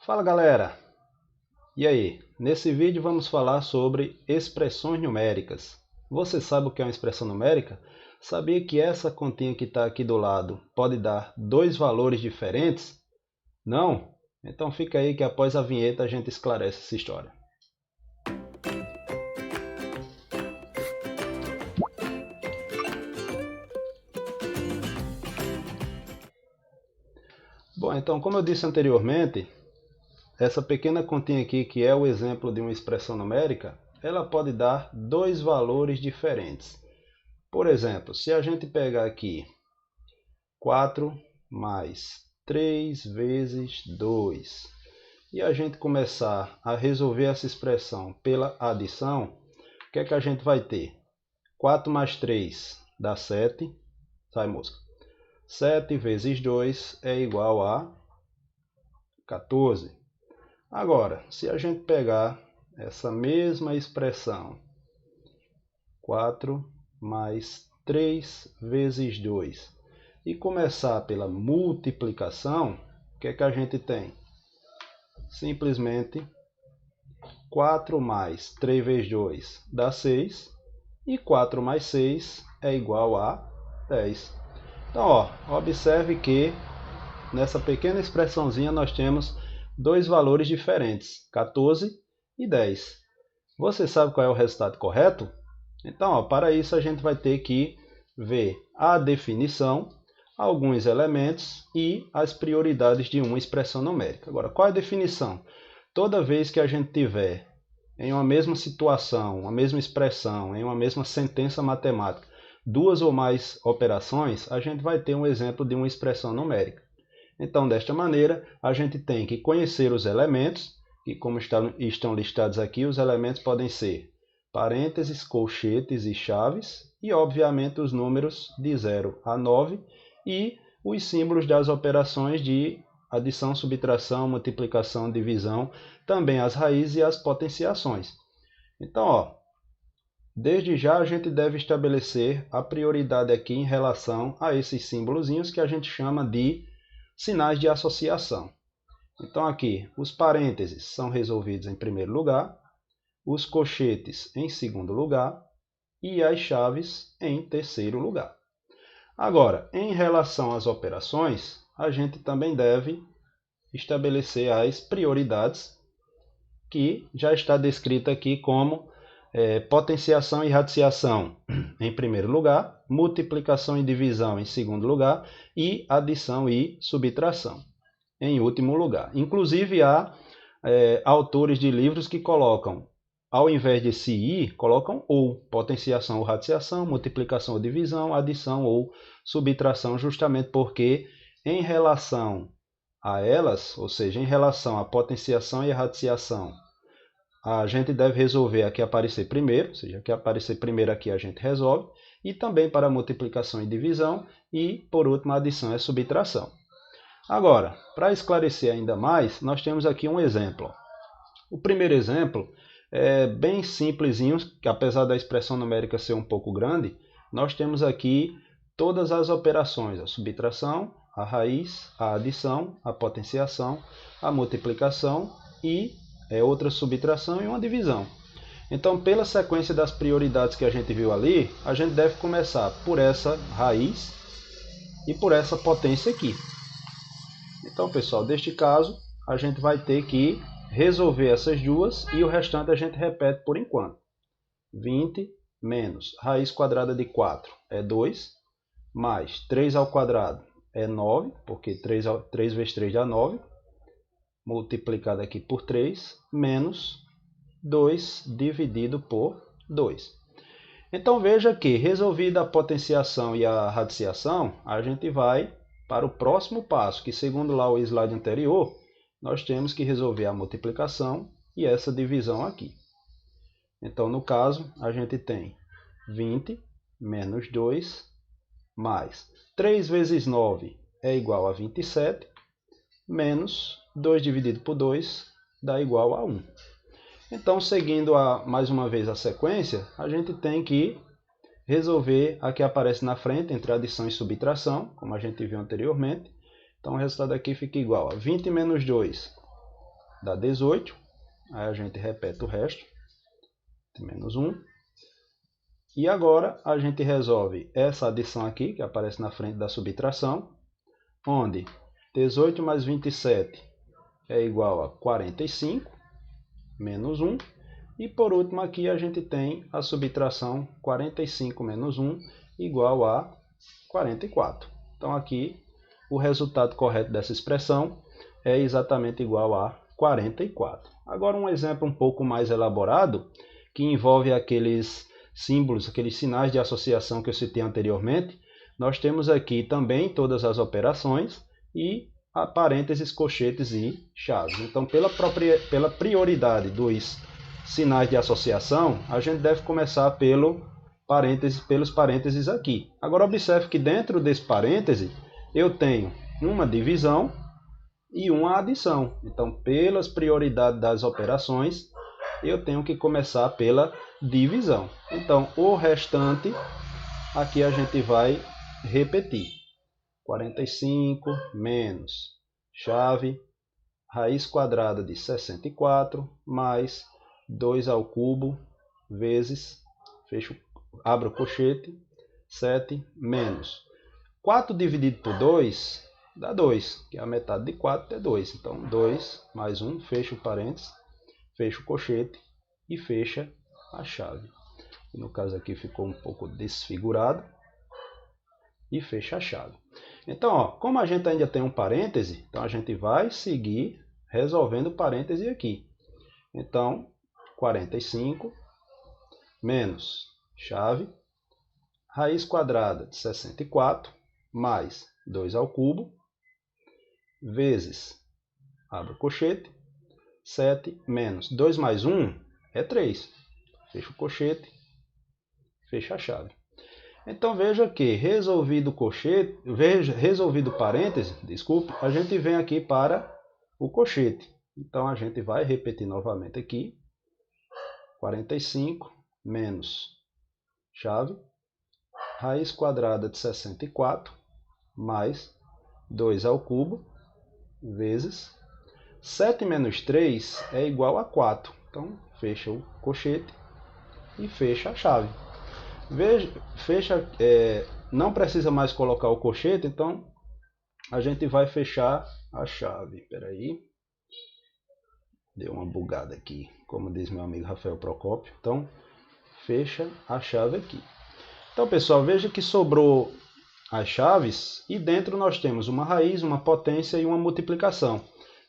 Fala galera! E aí? Nesse vídeo vamos falar sobre expressões numéricas. Você sabe o que é uma expressão numérica? Sabia que essa continha que está aqui do lado pode dar dois valores diferentes? Não? Então fica aí que após a vinheta a gente esclarece essa história. Bom, então como eu disse anteriormente, essa pequena continha aqui, que é o exemplo de uma expressão numérica, ela pode dar dois valores diferentes. Por exemplo, se a gente pegar aqui 4 mais 3 vezes 2 e a gente começar a resolver essa expressão pela adição, o que é que a gente vai ter? 4 mais 3 dá 7, sai mosca. 7 vezes 2 é igual a 14. Agora, se a gente pegar essa mesma expressão, 4 mais 3 vezes 2, e começar pela multiplicação, o que é que a gente tem? Simplesmente 4 mais 3 vezes 2 dá 6, e 4 mais 6 é igual a 10. Então, observe que nessa pequena expressãozinha nós temos dois valores diferentes, 14 e 10. Você sabe qual é o resultado correto? Então, para isso a gente vai ter que ver a definição, alguns elementos e as prioridades de uma expressão numérica. Agora, qual é a definição? Toda vez que a gente tiver em uma mesma situação, uma mesma expressão, em uma mesma sentença matemática, duas ou mais operações, a gente vai ter um exemplo de uma expressão numérica. Então, desta maneira, a gente tem que conhecer os elementos, e como estão listados aqui, os elementos podem ser parênteses, colchetes e chaves, e obviamente os números de 0 a 9 e os símbolos das operações de adição, subtração, multiplicação, divisão, também as raízes e as potenciações. Então, desde já a gente deve estabelecer a prioridade aqui em relação a esses símbolozinhos que a gente chama de sinais de associação. Então aqui, os parênteses são resolvidos em primeiro lugar, os colchetes em segundo lugar e as chaves em terceiro lugar. Agora, em relação às operações, a gente também deve estabelecer as prioridades, que já está descrita aqui como potenciação e radiciação em primeiro lugar, multiplicação e divisão em segundo lugar e adição e subtração em último lugar. Inclusive há autores de livros que colocam, ao invés de se e, colocam ou, potenciação ou radiciação, multiplicação ou divisão, adição ou subtração, justamente porque em relação a elas, ou seja, em relação à potenciação e à radiciação, a gente deve resolver a que aparecer primeiro, ou seja, a que aparecer primeiro aqui a gente resolve, e também para multiplicação e divisão, e por último a adição e subtração. Agora, para esclarecer ainda mais, nós temos aqui um exemplo. O primeiro exemplo é bem simplesinho, que apesar da expressão numérica ser um pouco grande, nós temos aqui todas as operações, a subtração, a raiz, a adição, a potenciação, a multiplicação e outra subtração e uma divisão. Então, pela sequência das prioridades que a gente viu ali, a gente deve começar por essa raiz e por essa potência aqui. Então, pessoal, neste caso, a gente vai ter que resolver essas duas e o restante a gente repete por enquanto. 20 menos raiz quadrada de 4 é 2, mais 3 ao quadrado é 9, porque 3 vezes 3 dá 9, multiplicado aqui por 3, menos 2 dividido por 2. Então, veja que, resolvida a potenciação e a radiciação, a gente vai para o próximo passo, que segundo lá o slide anterior, nós temos que resolver a multiplicação e essa divisão aqui. Então, no caso, a gente tem 20 menos 2 mais 3 vezes 9 é igual a 27, menos 2 dividido por 2 dá igual a 1. Então, seguindo mais uma vez a sequência, a gente tem que resolver a que aparece na frente entre adição e subtração, como a gente viu anteriormente. Então, o resultado aqui fica igual a 20 menos 2 dá 18. Aí a gente repete o resto. Menos 1. E agora a gente resolve essa adição aqui, que aparece na frente da subtração, onde 18 mais 27 é igual a 45, menos 1. E por último aqui a gente tem a subtração 45 menos 1 igual a 44. Então aqui o resultado correto dessa expressão é exatamente igual a 44. Agora um exemplo um pouco mais elaborado, que envolve aqueles símbolos, aqueles sinais de associação que eu citei anteriormente. Nós temos aqui também todas as operações e a parênteses, colchetes e chaves. Então, pela prioridade dos sinais de associação, a gente deve começar pelos parênteses aqui. Agora, observe que dentro desse parêntese, eu tenho uma divisão e uma adição. Então, pelas prioridades das operações, eu tenho que começar pela divisão. Então, o restante, aqui a gente vai repetir. 45 menos chave, raiz quadrada de 64, mais 2 ao cubo, vezes, abro o colchete, 7 menos 4 dividido por 2 dá 2, que é a metade de 4 é 2. Então, 2 mais 1, fecha o parênteses, fecha o colchete e fecha a chave. No caso aqui ficou um pouco desfigurado. E fecha a chave. Então, ó, como a gente ainda tem um parêntese, então a gente vai seguir resolvendo o parêntese aqui. Então, 45 menos chave, raiz quadrada de 64, mais 2 ao cubo, vezes, abre o colchete, 7 menos 2 mais 1 é 3. Fecha o colchete, fecha a chave. Então veja que resolvido o parêntese, desculpe, a gente vem aqui para o colchete. Então a gente vai repetir novamente aqui. 45 menos chave, raiz quadrada de 64, mais 2 ao cubo, vezes 7 menos 3 é igual a 4. Então fecha o colchete e fecha a chave. Veja, não precisa mais colocar o colchete, então a gente vai fechar a chave. Espera aí, deu uma bugada aqui, como diz meu amigo Rafael Procópio. Então, fecha a chave aqui. Então, pessoal, veja que sobrou as chaves e dentro nós temos uma raiz, uma potência e uma multiplicação.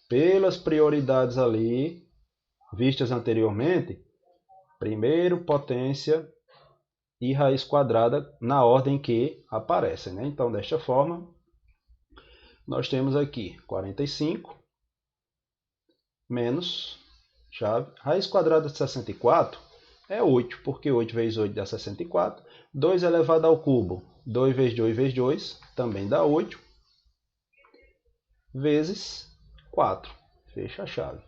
Pelas prioridades ali vistas anteriormente, primeiro potência e raiz quadrada na ordem que aparecem, né? Então, desta forma, nós temos aqui 45 menos chave, raiz quadrada de 64 é 8, porque 8 vezes 8 dá 64, 2 elevado ao cubo, 2 vezes 2 vezes 2, também dá 8, vezes 4, fecha a chave.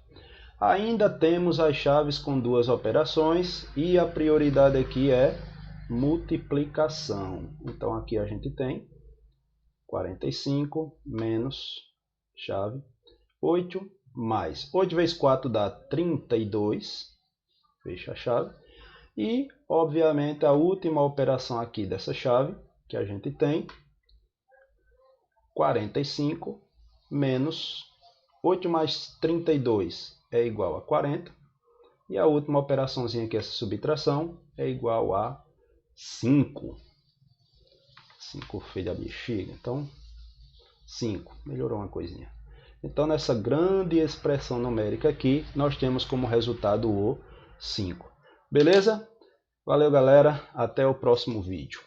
Ainda temos as chaves com duas operações e a prioridade aqui é multiplicação. Então aqui a gente tem 45 menos chave 8 mais 8 vezes 4 dá 32, fecha a chave. E obviamente a última operação aqui dessa chave que a gente tem 45 menos 8 mais 32 é igual a 40. E a última operaçãozinha aqui, essa subtração, é igual a 5. 5 feio da bexiga. Então, 5. Melhorou uma coisinha. Então, nessa grande expressão numérica aqui, nós temos como resultado o 5. Beleza? Valeu, galera. Até o próximo vídeo.